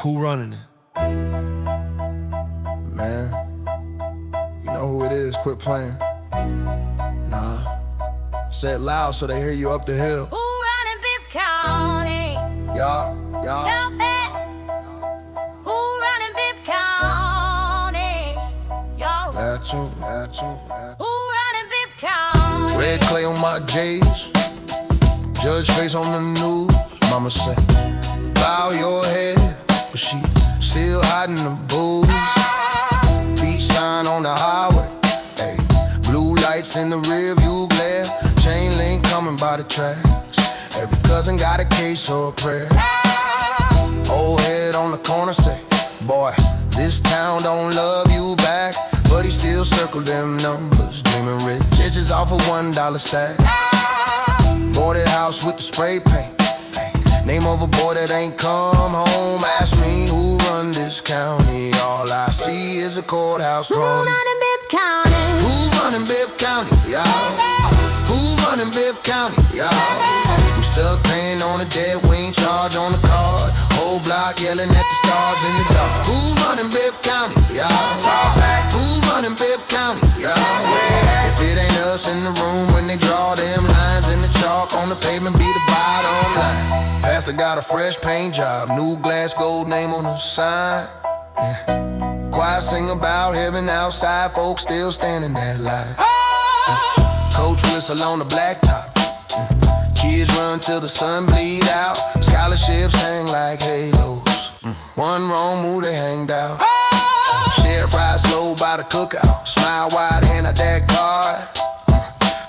Who running it? Man, you know who it is, quit playing. Nah, say it loud so they hear you up the hill. Who running BIBB County? Y'all. Out there. Who running BIBB County? Y'all. That's you. Who running BIBB County? Red clay on my J's, judge face on the news. Mama say, bow your head, but she still hiding the booze. Beach sign on the highway, ay. Blue lights in the rear view glare. Chain link coming by the tracks. Every cousin got a case or a prayer. Old head on the corner say, boy, this town don't love you back. But he still circled them numbers, dreaming rich bitches off a $1 stack. Boarded house with the spray paint. Name of a boy that ain't come home. Ask me who run this county. All I see is a courthouse Who drum. running BIBB County? Who's running BIBB County, y'all? Who's running BIBB County, y'all? We stuck paying on the debt, we ain't charge on the card. Whole block yelling at the stars in the dark. Who's running BIBB County, y'all? Talk back. Who's running BIBB County, y'all? If it ain't us in the room when they draw them lines in the chalk on the pavement, be the bottom line. Pastor got a fresh paint job, new glass gold name on the sign. Yeah. Choir sing about heaven outside, folks still standing that line. Coach whistle on the blacktop. Kids run till the sun bleed out. Scholarships hang like halos. One wrong move, they hanged out. Sheriff ride slow by the cookout. Smile wide, hand out that card.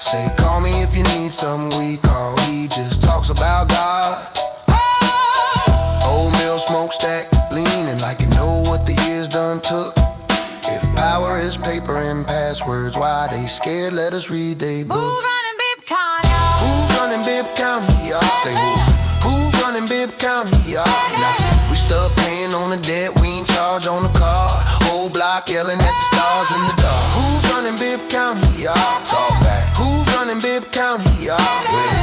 Say, call me if you need something we call. He just talks about God. Old mill smokestack, leaning like you know what the years done took. If power is paper and passwords, why they scared? Let us read they book. Who's running BIBB County? Who's running BIBB County, y'all? Say who? Who's running BIBB County, y'all? Now, we stuck paying on the debt, we ain't charge on the car. Whole block yelling at the stars in the dark. Who's running BIBB County, y'all? Talk back. Who's running BIBB County, y'all?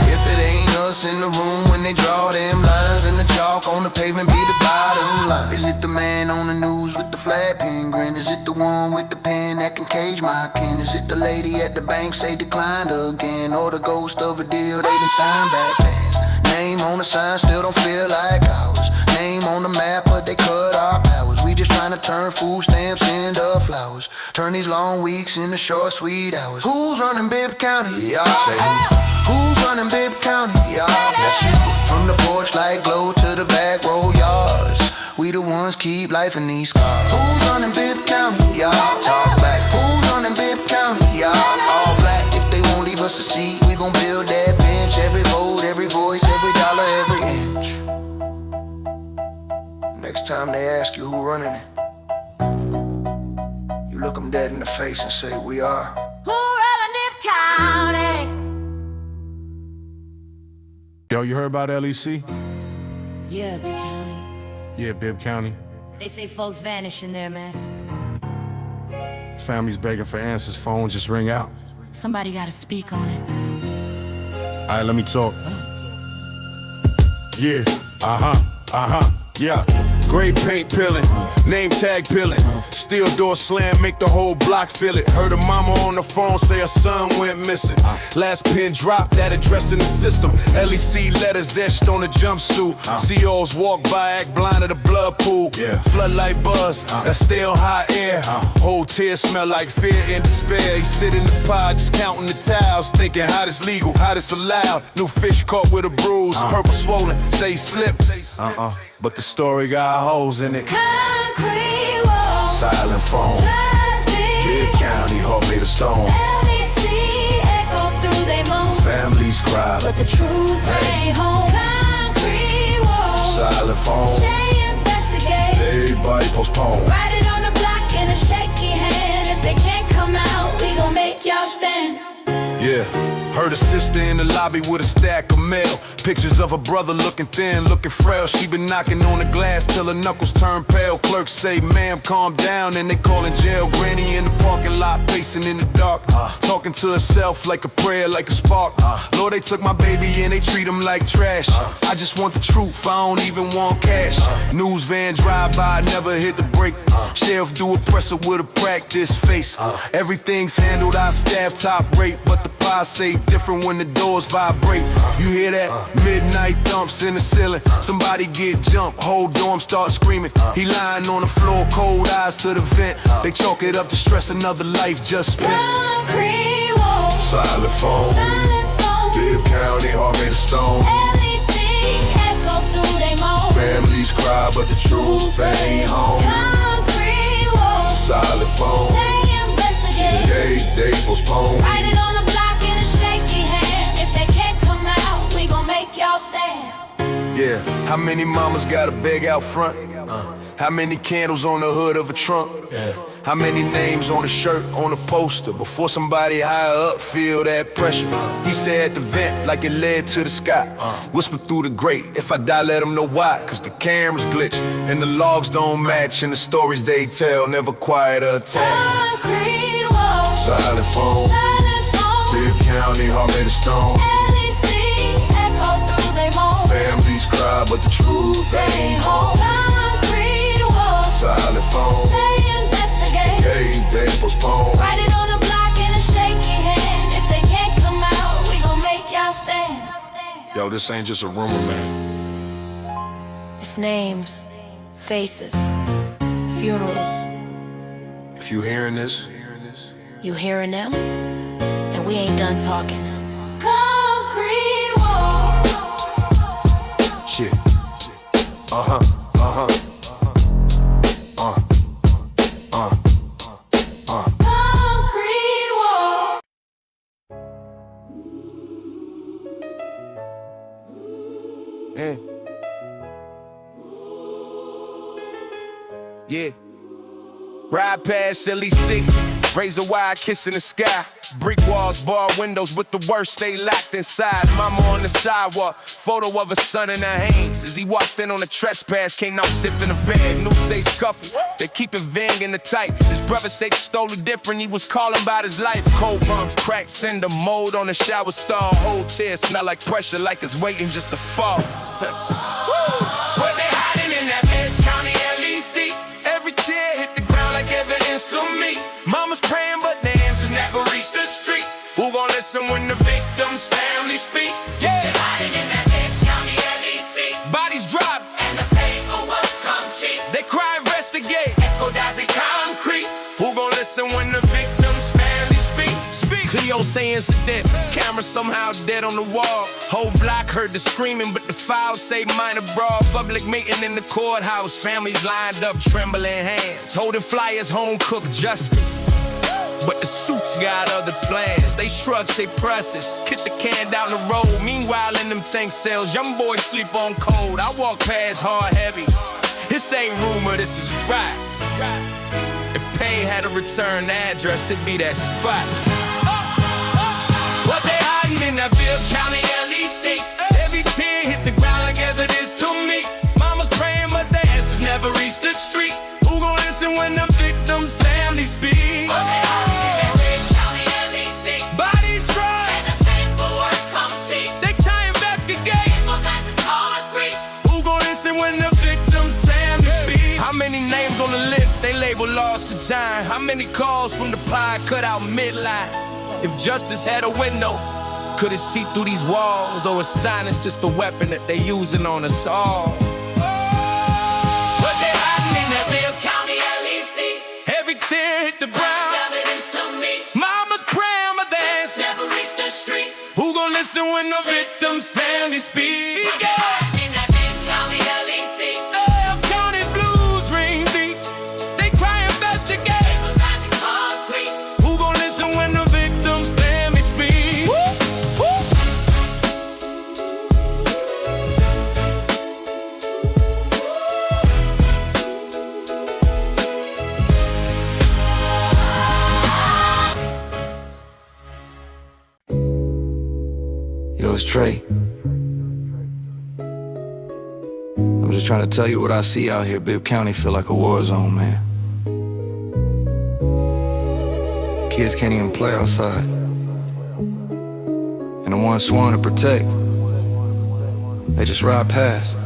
If it ain't us in the room when they draw them lines in the chalk on the pavement, be the bottom line. Is it the man on the news with the flat pen grin? Is it the one with the pen that can cage my kin? Is it the lady at the bank say declined again? Or the ghost of a deal they done signed back then? Name on the sign still don't feel like ours. Name on the map but they cut our powers. We just trying to turn food stamps into flowers. Turn these long weeks into short sweet hours. Who's running BIBB County, y'all? Say who's running BIBB County, y'all? That's you. From the porch light glow to the back row yards. We the ones keep life in these cars. Who's running BIBB County, y'all? Talk back. Who's running BIBB County, y'all? All black. If they won't leave us a seat, we gon' build that bench. Every vote, every voice, every dollar, every inch. Next time they ask you who running it, you look them dead in the face and say, we are. Who running BIBB County? Yo, you heard about LEC? Yeah, BIBB County. Yeah, BIBB County. They say folks vanish in there, man. Family's begging for answers, phone just ring out. Somebody gotta speak on it. Alright, let me talk. Yeah, yeah. Gray paint peeling, name tag peeling. Steel door slam, make the whole block feel it. Heard a mama on the phone say her son went missing. Last pin drop, that address in the system. LEC letters etched on the jumpsuit. COs walk by, act blind to the blood pool. Floodlight buzz, that's still hot air. Whole tears smell like fear and despair. He sit in the pod just counting the towels, thinking how this legal, how this allowed. New fish caught with a bruise, purple swollen, say he slipped. But the story got holes in it. Concrete walls, Silent phone, BIBB County, heart made of stone. LEC echo through they moans. Families cry, But the truth ain't home. Concrete walls, silent phone, say investigate. everybody postpone. Write it on the block in a shaky hand. If they can't come out, we gon' make y'all stand. Yeah, heard a a sister in the lobby with a stack of mail. Pictures of her brother looking thin, looking frail. She been knocking on the glass till her knuckles turn pale. Clerks say, ma'am, calm down, and they callin' jail. Granny in the parking lot, pacing in the dark, talking to herself like a prayer, like a spark. Lord, they took my baby and they treat him like trash. I just want the truth, I don't even want cash. News van drive by, never hit the brake. Sheriff do a presser with a practice face. Everything's handled, our staff top rate, but the pie say different when the doors vibrate. You hear that? Midnight thumps in the ceiling. Somebody get jumped, whole dorm start screaming. He lying on the floor, cold eyes to the vent. They chalk it up to stress, another life just spent. Concrete walls, Silent phone, Bibb County, heart made of stone. LEC echo through they moans. Families cry, but the truth ain't home. Concrete walls, Silent phone, say investigate. they postpone. Write it on the block in a shaky hand. If they can't come out, we gon' make y'all stand. Yeah, how many mamas gotta beg out front? How many candles on the hood of a trunk? How many names on a shirt, on a poster? Before somebody higher up feel that pressure. He stared at the vent like it led to the sky. Whisper through the grate, if I die let them know why. Cause the cameras glitch and the logs don't match. And the stories they tell never quiet a tag. Concrete walls, Silent phone, Bibb County, heart made of stone. LEC echo through they moans. Families cry but the truth ain't home. Concrete walls, Silent phone, say investigate. they postpone. Write it on the block in a shaky hand. If they can't come out, we gon' make y'all stand. Yo, this ain't just a rumor, man. It's names, faces, funerals. If you hearing this, You hearing them? And we ain't done talking. Concrete wall. shit. Uh-huh. Concrete wall. Yeah. Ride past LEC, razor wire kiss in the sky. Brick walls, bar windows with the worst they locked inside. Mama on the sidewalk, photo of her son in her hands. As he walked in on a trespass, came out sipping a van. New say scuffy, they keeping Vang in the tight. His brother say stole it different, he was calling about his life. Cold bumps, cracked cinder, mold on the shower stall. Whole tear smell like pressure, like it's waiting just to fall. Where they hiding in that Bibb County LEC? Every tear hit the ground like evidence to me. Mama's praying, but the answers never reach the street. Who gon' listen when the victim's family speak? Yeah. They're hiding in that Bibb County LEC. Bodies drop and the paperwork come cheap. They cry, investigate. Echo does it concrete. Who gon' listen when the victim's family speak? Cleo say incident. Camera somehow dead on the wall. Whole block heard the screaming, but the files say minor brawl. Public meeting in the courthouse. Families lined up, trembling hands, holding flyers, home cooked justice. But the suits got other plans. They shrug, say process, kick the can down the road. Meanwhile in them tank cells, young boys sleep on cold. I walk past hard heavy. This ain't rumor, this is right. If Payne had a return address, it'd be that spot. What they hiding in that Bibb County LEC? Every tear hit the ground like evidence to me. Mama's praying, but the answers never reach the street. Who gon' listen when the victim's family speak? What they hiding in that Bibb County LEC? Bodies dry and the paperwork come cheap. They try investigate, but that's a concrete. Who gon' listen when the victim's family speak? How many names on the list they label lost to time? How many calls from the pie cut out midline? If justice had a window, could it see through these walls? Or is silence just a weapon that they using on us all? What they hiding in that Bibb County LEC? Every tear hit the ground. Evidence to me. Mama's praying, but the answers never reach the street. Who gon' listen when the victim's family speak? What they hiding in that Bibb County LEC? L County blues ring deep. They cry, investigate. Paperizing concrete. Who gon' listen when the victim's family speak? Trey. I'm just trying to tell you what I see out here. Bibb County feel like a war zone, man. Kids can't even play outside, and the ones sworn to protect, they just ride past.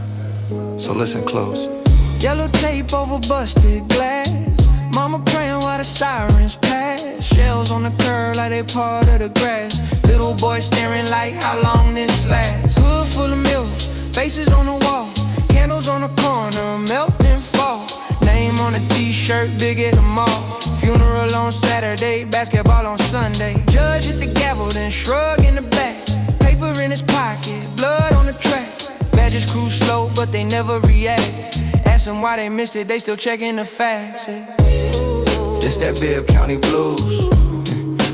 So listen close. Yellow tape over busted glass. Mama praying while the sirens pass. Shells on the curb like they part of the grass. Little boy staring like how long this lasts. Hood full of milk, faces on the wall. Candles on the corner, melt and fall. Name on a t-shirt, big at the mall. Funeral on Saturday, basketball on Sunday. Judge at the gavel, then shrug in the back. Paper in his pocket, blood on the track. Badges cruise slow, but they never react. Ask them why they missed it, they still checking the facts. This that Bibb County blues.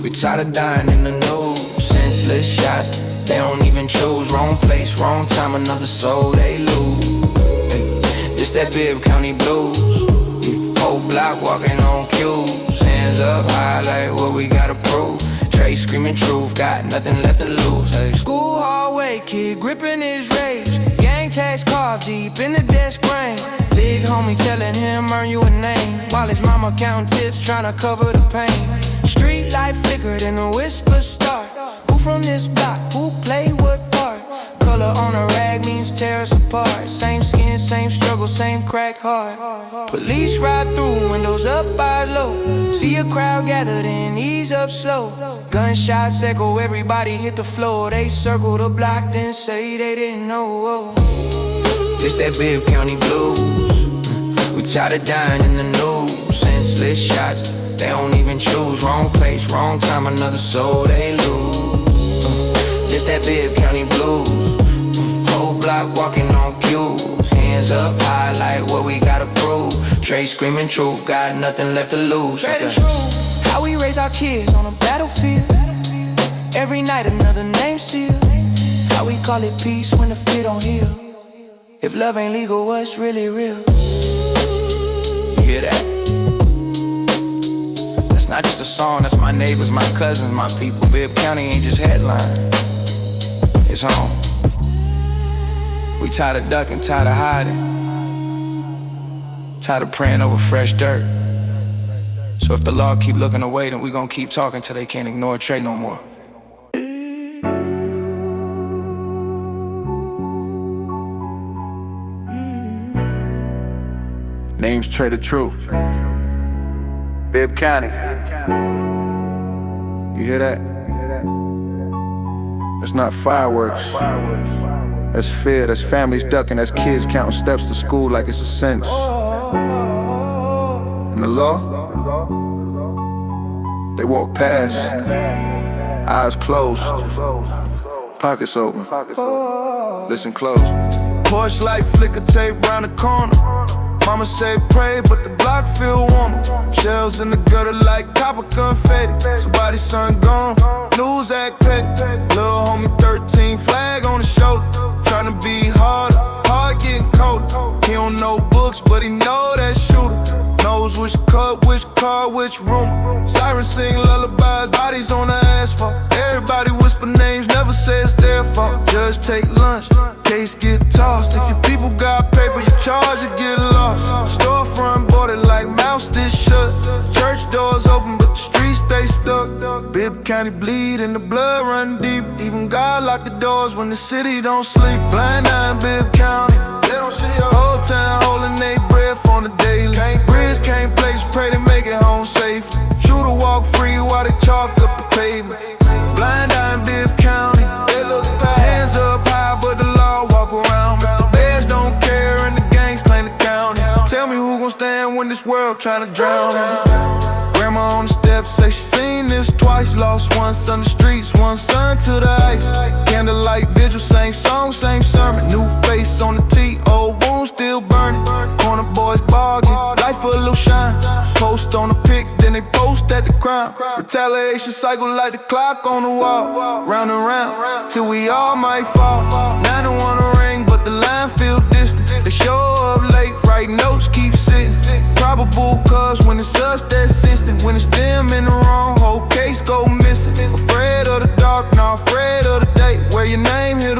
We tired of dying in the news. Senseless shots, they don't even choose. Wrong place, wrong time, another soul they lose. This that Bibb County blues. Whole block walking on cues. Hands up high like what we gotta prove. Trey screaming truth, got nothing left to lose. Hey. School hallway, kid gripping his rage. Gang tags carved deep in the desk grain. Big homie telling him earn you a name, while his mama counting tips trying to cover the pain. Street light flickered and the whispers start. Who from this block? Who play what part? Color on a rag means tear us apart. Same skin, same struggle, same crack heart. Police ride through, windows up, eyes low. See a crowd gathered and ease up slow. Gunshots echo, everybody hit the floor. They circle the block, then say they didn't know. This that Bibb County blues. We tired of dying in the news. Senseless shots, they don't even choose. Wrong place, wrong time, another soul they lose. This that Bibb County blues. Whole block walking on cues. Hands up high like what we gotta prove. Trey screaming truth, got nothing left to lose. How we raise our kids on a battlefield. Every night another name sealed. How we call it peace when the fear don't heal. If love ain't legal, what's really real? You hear that? That's not just a song, that's my neighbors, my cousins, my people. Bibb County ain't just headline, it's home. We tired of ducking, tired of hiding, tired of praying over fresh dirt. So if the law keep looking away, then we gon' keep talking till they can't ignore Trey no more. Name's Trey the Truth. Bibb County. You hear that? That's not fireworks. That's fear, that's families ducking, that's kids counting steps to school like it's a sentence. And the law? They walk past, eyes closed, pockets open. Listen close. Porch light flicker tape round the corner. Mama say pray, but the block feel warmer. Shells in the gutter like copper confetti. Somebody's son gone, news act petty. Lil' homie 13, flag on the shoulder. Tryna be harder, hard getting colder. He don't know books, but he know that shooter. Knows which cut, which car, which room. Sirens sing lullabies, bodies on the asphalt. Everybody whisper names, never say it's their fault. Judge take lunch, case get tossed. If your people got paper, your charge will get lost. Storefront boarded like mouse stitch shut. Church doors open, but the streets stay stuck. Bibb County bleed and the blood run deep. Even God lock the doors when the city don't sleep. Blind eye in Bibb County, they don't see a whole town holding their breath on the daily. Bridge can't place, pray to make it home safe. Shooter walk free while they chalk up the pavement. Blind eye in Bibb County, they look past. Hands up high, but the law walk around. If the bears don't care and the gangs claim the county, tell me who gon' stand when this world tryna drown me. Grandma on the steps say she seen this twice. Lost one son to the streets, one son to the ice. Candlelight vigil, same song, same sermon. New face on the T, old wound still burning. Corner boys bargain, life a little shine. Post on the pic, then they post at the crime. Retaliation cycle like the clock on the wall. Round and round, till we all might fall. 911 ring, but the line feel distant. They show up late, write notes, keep sitting. Probable cause when it's us, that's instant. When it's them in the wrong, whole case go missing. Afraid of the dark, not afraid of the day. Where your name, here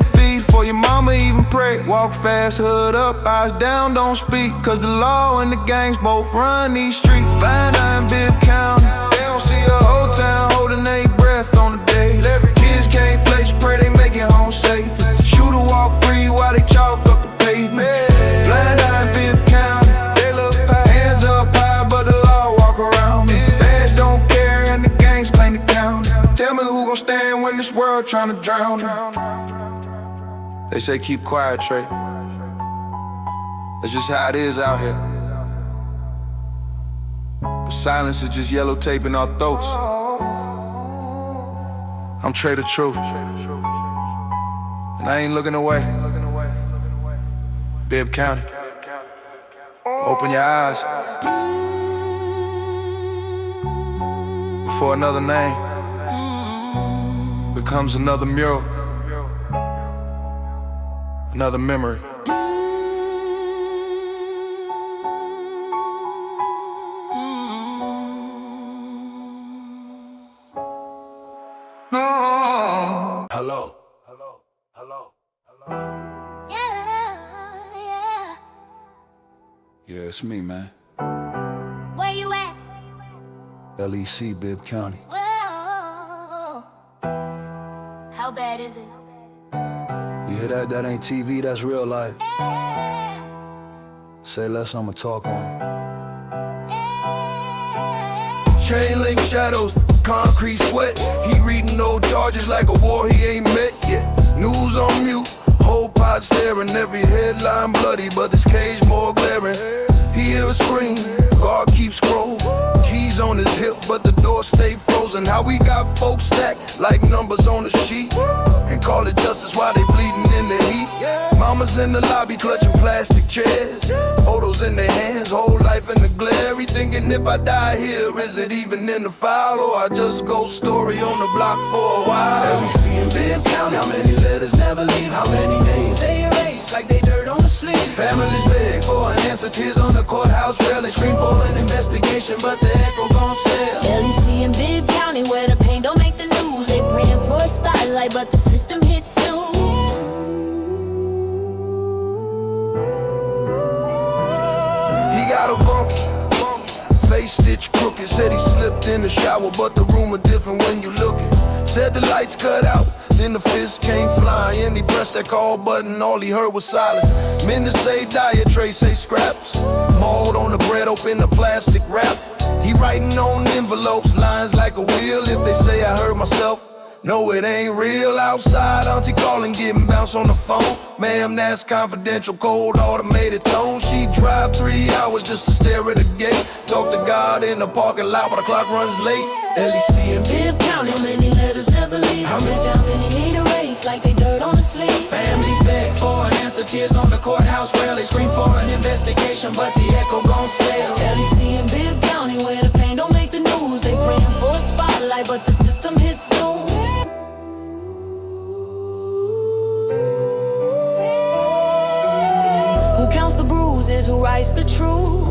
even pray. Walk fast, hood up, eyes down, don't speak. Cause the law and the gangs both run these streets. Blind eye in Bibb County, they don't see a whole town holding their breath on the day. Kids can't play, pray they make it home safe. Shooter walk free while they chalk up the pavement. Blind eye in Bibb County, they look high, hands up high, but the law walk around me. Badge don't care and the gangs claim the county. Tell me who gon' stand when this world tryna drown me. They say keep quiet, Trey. That's just how it is out here. But silence is just yellow tape in our throats. I'm Trey the Truth, and I ain't looking away. Bibb County, open your eyes before another name becomes another mural, another memory. Hello. Yeah, it's me, man. Where you at? LEC, Bibb County. Whoa. How bad is it? You hear that? That ain't TV, that's real life. Say less, I'ma talk on it. Chain link shadows, concrete sweat. He reading old charges like a war he ain't met yet. News on mute, whole pot staring. Every headline bloody, but this cage more glaring. He hear a scream, guard keeps scrolling. Keys on his hip, but the door stay frozen. How we got folks stacked like numbers on a sheet, and call it justice while they bleeding in the heat. Mamas in the lobby clutching plastic chairs, photos in their hands, whole life in the glare. He thinking if I die here, is it even in the file, or I just ghost story on the block for a while? LEC in Bibb County, how many letters never leave? How many names they erase like they dirt on the sleeve? Families beg for an answer, tears on the courthouse rail. They scream for an investigation, but the echo gon' stale. LEC in Bibb County, where the pain don't make the news. They praying for a spotlight, but the system hits snooze. He got a bunky, face stitch crooked. Said he slipped in the shower, but the room is different when you lookin'. Said the lights cut out, then the fist came flying. He pressed that call button, all he heard was silence. Men to say diet, Trey say scraps. Mold on the bread, open the plastic wrap. He writing on envelopes, lines like a wheel. If they say I heard myself, no, it ain't real. Outside, auntie calling, getting bounced on the phone. Ma'am, that's confidential, cold automated tone. She drive 3 hours just to stare at the gate. Talk to God in the parking lot, but the clock runs late. LEC in Bibb County, how many letters never leave? How many family need a race like they dirt on the sleeve? Families beg for an answer, tears on the courthouse rail. They scream for an investigation, but the echo gon' stale. LEC in Bibb County, where the pain don't make the news. They praying for a spotlight, but the system hits snooze. Who counts the bruises, who writes the truth?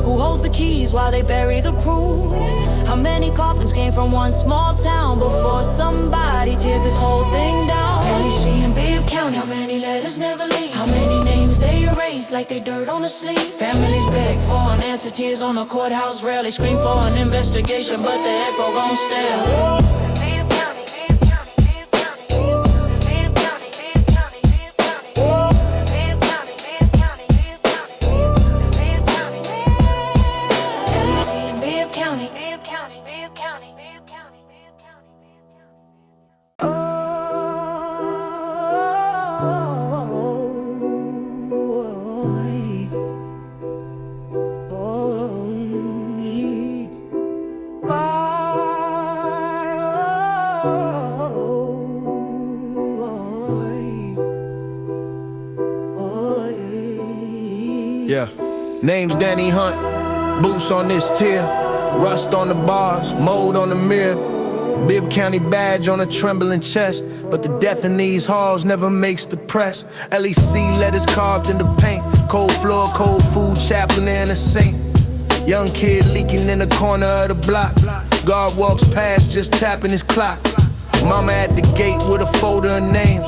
Who holds the keys while they bury the proof? How many coffins came from one small town before somebody tears this whole thing down? LEC in Bibb County, how many letters never leave? How many names they erase like they dirt on the sleeve? Families beg for an answer, tears on the courthouse rail. They scream for an investigation, but the echo gon' stale. Yeah, name's Danny Hunt, boots on this tier, rust on the bars, mold on the mirror, Bibb County badge on a trembling chest. But the death in these halls never makes the press. LEC letters carved in the paint, cold floor, cold food, chaplain and a saint. Young kid leaking in the corner of the block. Guard walks past just tapping his clock. Mama at the gate with a folder of names.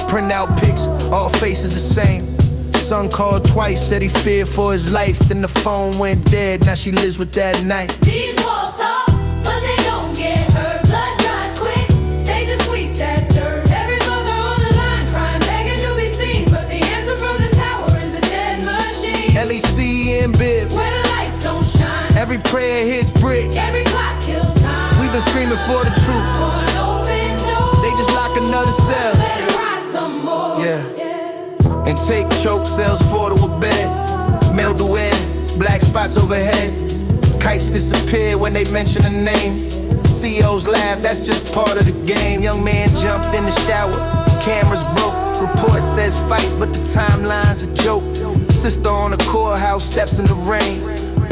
Print out pics, all faces the same. Son called twice, said he feared for his life. Then the phone went dead, now she lives with that knife. These walls talk, but they don't get hurt. Blood dries quick, they just sweep that dirt. Every mother on the line crying, begging to be seen, but the answer from the tower is a dead machine. LEC and BIBB, where the lights don't shine. every prayer hits brick. Every clock kills time. We've been screaming for the truth. For an open door. They just lock another cell. Let it ride some more. Yeah. And take choke cells for to a bed. Mildew in, black spots overhead. Kites disappear when they mention a name. CEOs laugh, that's just part of the game. Young man jumped in the shower, cameras broke. Report says fight, but the timeline's a joke. Sister on the courthouse steps in the rain,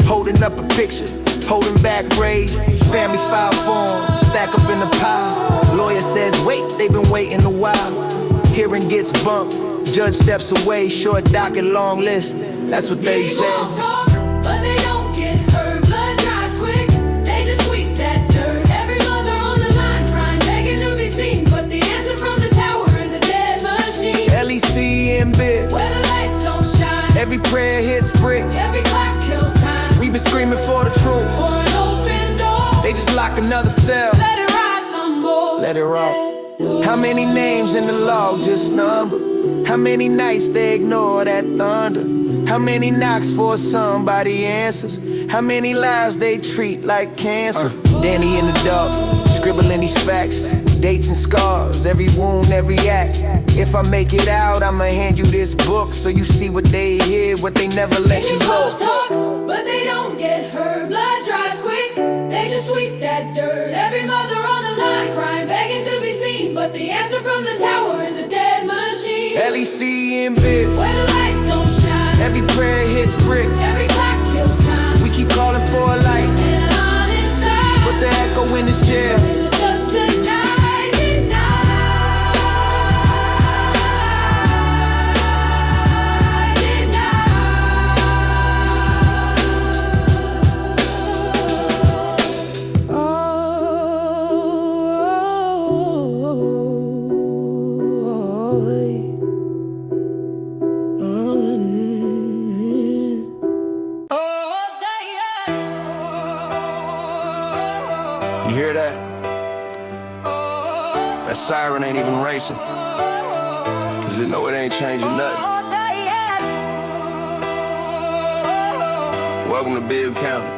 holding up a picture, holding back rage. Families file forms, stack up in the pile. Lawyer says wait, they've been waiting a while. Hearing gets bumped, judge steps away, short docket, long list. That's what they These say. walls talk, but they don't get hurt. Blood dries quick, they just sweep that dirt. Every mother on the line crying, begging to be seen, but the answer from the tower is a dead machine. LEC and BIBB, where the lights don't shine. every prayer hits brick. Every clock kills time. We've been screaming for the truth. For an open door. They just lock another cell. Let it ride some more. Let it rock. How many names in the log, just number? How many nights they ignore that thunder? How many knocks for somebody answers? How many lives they treat like cancer? Danny in the dark, scribbling these facts, dates and scars, every wound, every act. If I make it out, I'ma hand you this book, so you see what they hear, what they never let you These walls go. talk, but they don't get hurt. Blood dries quick, they just sweep that dirt. Every mother on the line crying, begging to be seen, but the answer from the tower is a dead machine. LEC and BIBB, where the lights don't shine. every prayer hits brick. Every clock kills time. We keep calling for a light, And an honest eye. but the echo in this jail. It's just a night. You hear that? That siren ain't even racing, 'cause it know it ain't changing nothing. Welcome to BIBB County.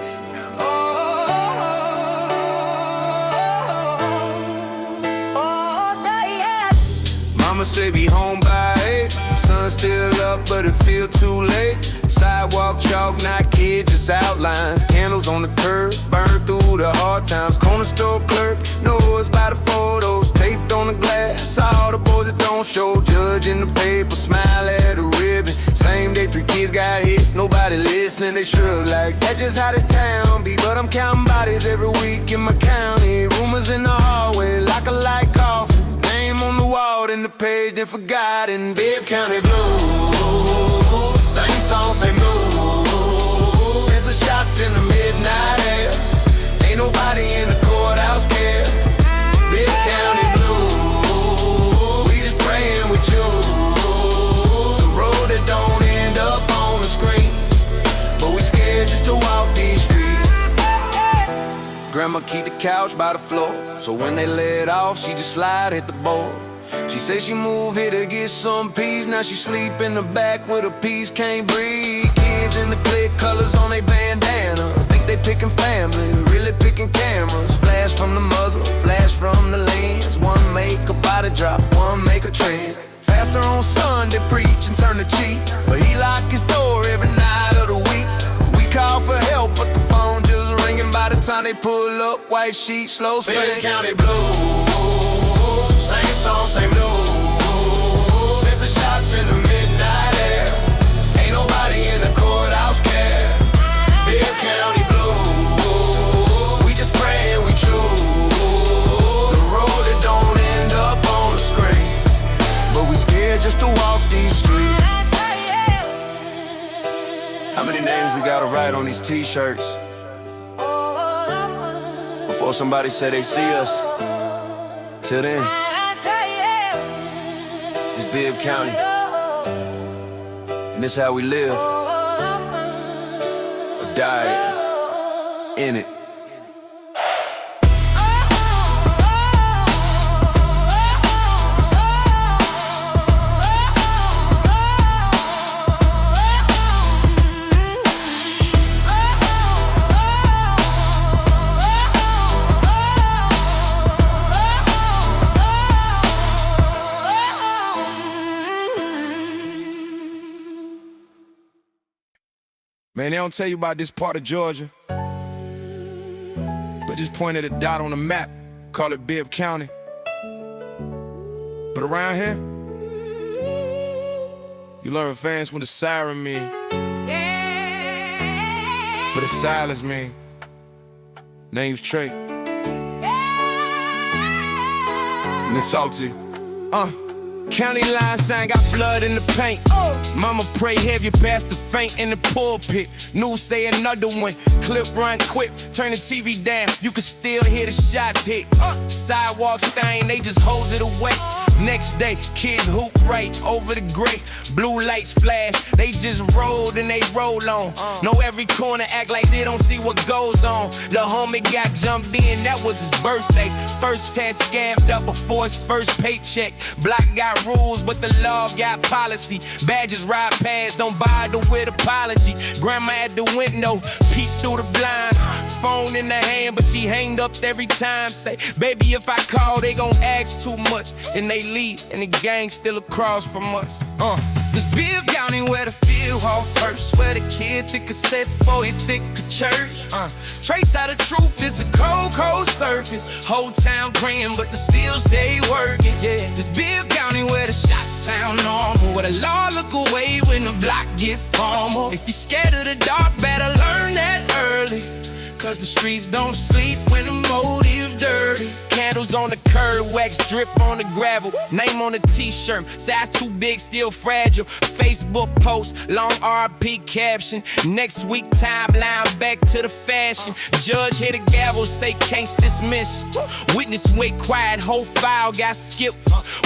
Mama say be home by 8. Sun still up, but it feel too late. Sidewalk chalk, not kids, just outlines. Candles on the curb, burned through the hard times. Corner store clerk, knows by the photos taped on the glass. All the boys that don't show, judge in the paper, smile at the ribbon. Same day 3 kids got hit, nobody listening. They shrug like that's just how this town be. But I'm counting bodies every week in my county. Rumors in the hallway, like a light coffin. Name on the wall, then the page, then forgotten. BIBB County blues, same song, same blues. Since the shots in the midnight air, ain't nobody in the courthouse care. BIBB County blues, we just praying we choose the road that don't end up on the screen, but we scared just to walk these streets. Grandma keep the couch by the floor, so when they let off, she just slide hit the board. She say she moved here to get some peace. Now she sleep in the back with a piece, can't breathe. Kids in the click, colors on they bandana. Think they picking family, really picking cameras. Flash from the muzzle, flash from the lens. One make a body drop, one make a trend. Pastor on Sunday preach and turn the cheek, but he lock his door every night of the week. We call for help, but the phone just ringing. By the time they pull up, white sheet, slow spin. BIBB County blues, same song, same news. Since the shots in the midnight air, ain't nobody in the courthouse care. BIBB County blues, we just praying we choose the road that don't end up on the screen, but we scared just to walk these streets. How many names we gotta write on these t-shirts before somebody say they see us? Till then, just Bibb County, and this how we live or die in it. Man, they don't tell you about this part of Georgia, but just pointed a dot on the map, call it Bibb County. But around here, you learn fans when the siren mean, but the silence mean. Name's Trey, and to talk to you. County line sign got blood in the paint. Mama pray heavy past the faint in the pulpit. News say another one. Clip run quick, turn the TV down. You can still hear the shots hit. Sidewalk stain, they just hose it away. Next day, kids hoop right over the gray. Blue lights flash, they just rolled and they roll on. Know every corner act like they don't see what goes on. The homie got jumped in, that was his birthday. First test scammed up before his first paycheck. Block got rules, but the law got policy. Badges ride past, don't bother with apology. Grandma at the window, peek through the blinds. Phone in the hand, but she hanged up every time. Say, baby, if I call, they gon' ask too much. And they leave, and the gang still across from us. This Bibb County where the field hall first, where the kid think a set for he think a church. Trace out of truth, it's a cold, cold surface. Whole town praying, but the still stay working. Yeah, this Bibb County where the shots sound normal, where the law look away when the block get formal. If you scared of the dark, better learn that early, cause the streets don't sleep when the motive's dirty. Candles on the curb, wax drip on the gravel. Name on the t-shirt, size too big, still fragile. Facebook post, long RP caption. Next week timeline, back to the fashion. Judge hit a gavel, say case dismiss. Witness went quiet, whole file got skipped.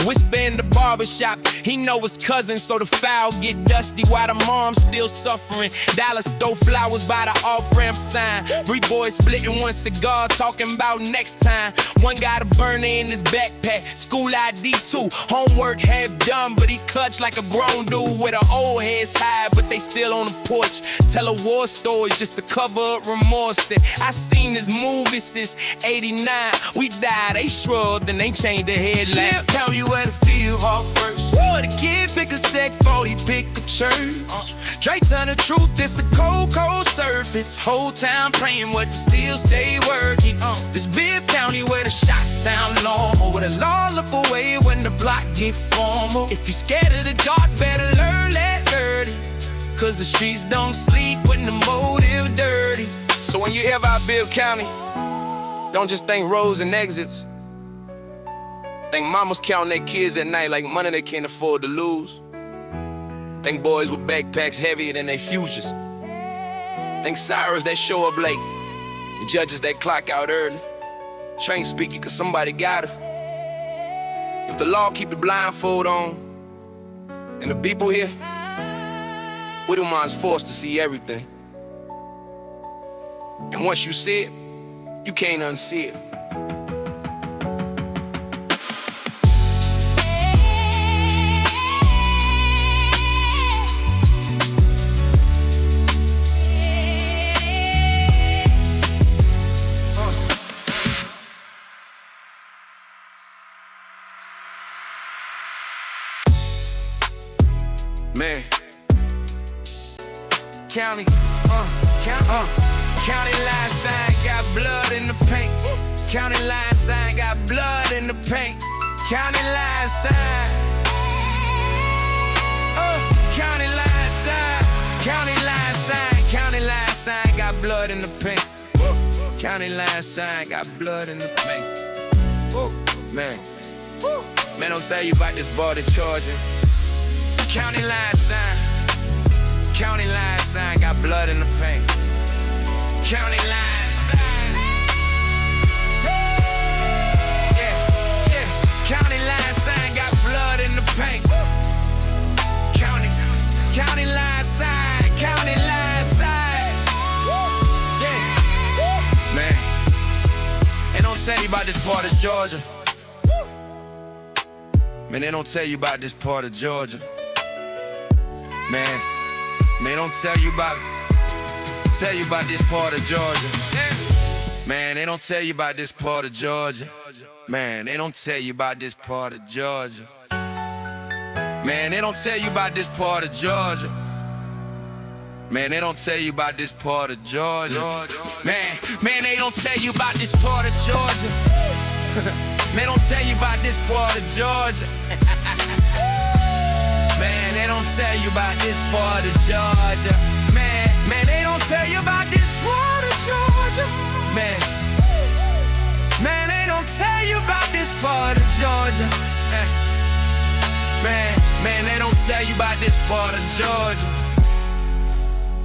Whisper in the barbershop, he know his cousin, so the file get dusty while the mom's still suffering. Dollar store flowers by the off-ramp sign. 3 boys splitting 1 cigar, talking about next time. One got a burner in his backpack, school ID too. Homework half done, but he clutched like a grown dude with an old heads tied, but they still on the porch. Tell a war story just to cover up remorse. Said, I seen this movie since '89. We died, they shrugged and they changed the headline. Tell me where the field hall first, where the kid pick a sec for he pick a church. Straight to the truth, it's the cold, cold surface. Whole town praying, but still stay working. This Bibb County where the shots sound normal, where the law look away when the block get formal. If you scared of the dark, better learn that early, cause the streets don't sleep when the motive dirty. So when you hear about Bibb County, don't just think roads and exits. Think mamas counting their kids at night like money they can't afford to lose. Think boys with backpacks heavier than their futures. Think sirens that show up late, and judges that clock out early. Train speaking cause somebody got her. If the law keep the blindfold on, and the people here, we the ones forced to see everything. And once you see it, you can't unsee it. Man, county line sign got blood in the paint. County line sign got blood in the paint. County line sign. County line sign. County line sign. County line sign got blood in the paint. County line sign got blood in the paint. Man, don't say you about this border charging. County line sign. County line sign got blood in the paint. County line sign. Yeah. County line sign got blood in the paint. tell you about this part of Georgia. Man, they don't tell you about this part of Georgia. Man, they don't tell you about this part of Georgia. Man, they don't tell you about this part of Georgia. Man, they don't tell you about this part of Georgia. Man, they don't tell you about this part of Georgia. Man, they don't tell you about this part of Georgia. Man, they don't tell you about this part of Georgia. They don't tell you about this part of Georgia. Man, they don't tell you about this part of Georgia. Man, they don't tell you about this part of Georgia. Man, they don't tell you about this part of Georgia. Man, they don't tell you about this part of Georgia.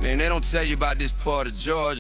Man, they don't tell you about this part of Georgia.